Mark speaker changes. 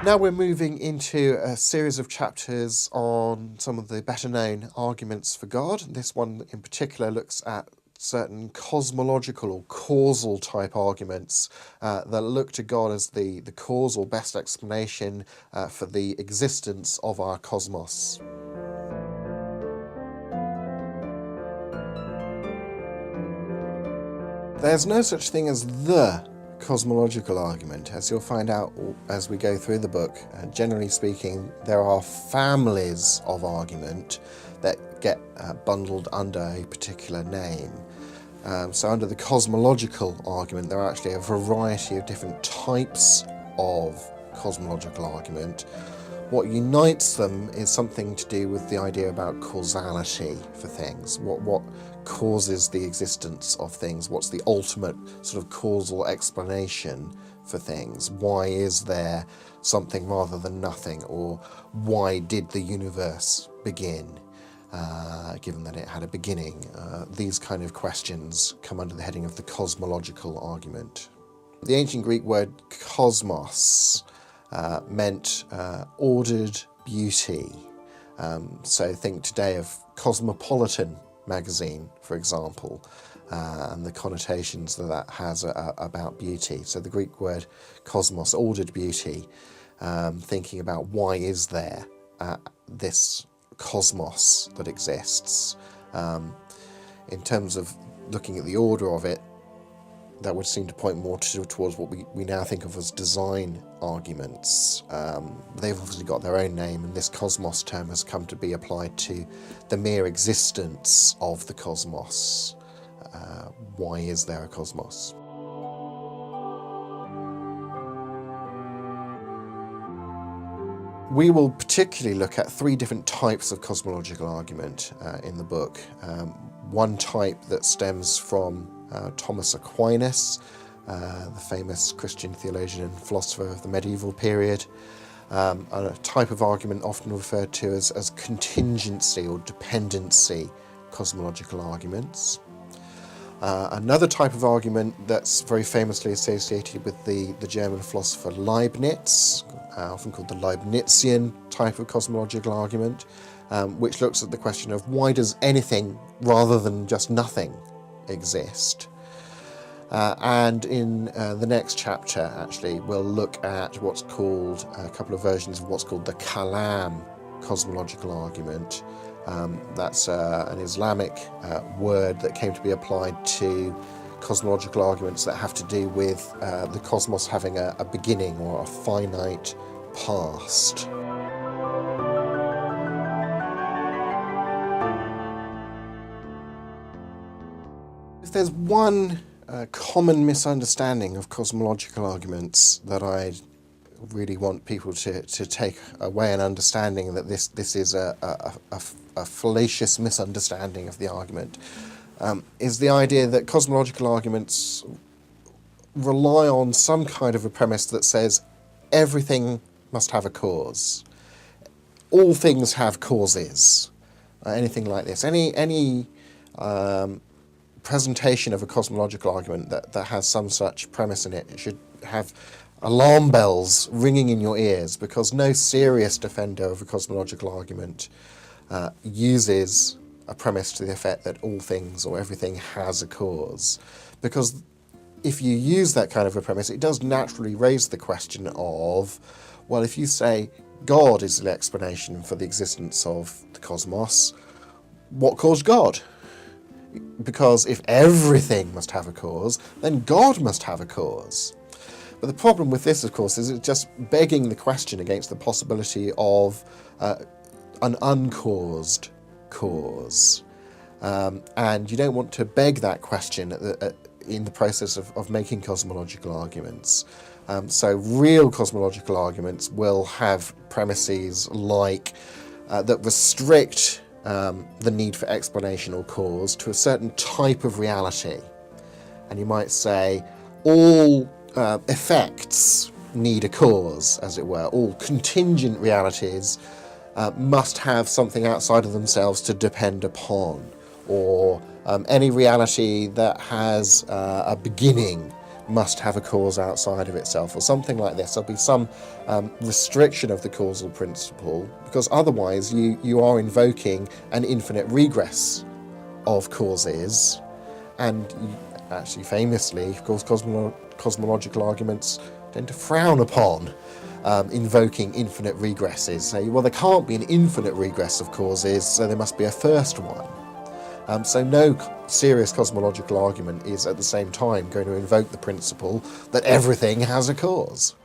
Speaker 1: Now we're moving into a series of chapters on some of the better known arguments for God. This one in particular looks at certain cosmological or causal type arguments that look to God as the cause or best explanation for the existence of our cosmos. There's no such thing as the cosmological argument, as you'll find out as we go through the book. Generally speaking, there are families of argument that get bundled under a particular name. So under the cosmological argument, there are actually a variety of different types of cosmological argument. What unites them is something to do with the idea about causality for things. What causes the existence of things? What's the ultimate sort of causal explanation for things? Why is there something rather than nothing? Or why did the universe begin, given that it had a beginning? These kind of questions come under the heading of the cosmological argument. The ancient Greek word cosmos meant ordered beauty. So think today of Cosmopolitan magazine, for example, and the connotations that has about beauty. So the Greek word cosmos, ordered beauty, thinking about why is there this cosmos that exists. In terms of looking at the order of it, that would seem to point more towards what we now think of as design arguments. They've obviously got their own name, and this cosmos term has come to be applied to the mere existence of the cosmos. Why is there a cosmos? We will particularly look at three different types of cosmological argument in the book. One type that stems from Thomas Aquinas, the famous Christian theologian and philosopher of the medieval period, a type of argument often referred to as contingency or dependency cosmological arguments. Another type of argument that's very famously associated with the German philosopher Leibniz, often called the Leibnizian type of cosmological argument, which looks at the question of why does anything rather than just nothing exist. And in the next chapter, actually, we'll look at what's called a couple of versions of what's called the Kalan cosmological argument. That's an Islamic word that came to be applied to cosmological arguments that have to do with the cosmos having a beginning or a finite past. If there's one common misunderstanding of cosmological arguments that I really want people to take away, an understanding that this is a fallacious misunderstanding of the argument, is the idea that cosmological arguments rely on some kind of a premise that says everything must have a cause. All things have causes. Anything like this. Any presentation of a cosmological argument that has some such premise in it should have alarm bells ringing in your ears, because no serious defender of a cosmological argument uses a premise to the effect that all things or everything has a cause. Because if you use that kind of a premise, it does naturally raise the question of, well, if you say God is the explanation for the existence of the cosmos, what caused God? Because if everything must have a cause, then God must have a cause. But the problem with this, of course, is it's just begging the question against the possibility of an uncaused cause. And you don't want to beg that question in the process of making cosmological arguments. So real cosmological arguments will have premises like that restrict the need for explanation or cause to a certain type of reality. And you might say all effects need a cause, as it were. All contingent realities must have something outside of themselves to depend upon. Or any reality that has a beginning must have a cause outside of itself, or something like this. There'll be some restriction of the causal principle, because otherwise you are invoking an infinite regress of causes. And actually, famously, of course, cosmological arguments tend to frown upon invoking infinite regresses. Say, well, there can't be an infinite regress of causes, so there must be a first one. So no serious cosmological argument is at the same time going to invoke the principle that everything has a cause.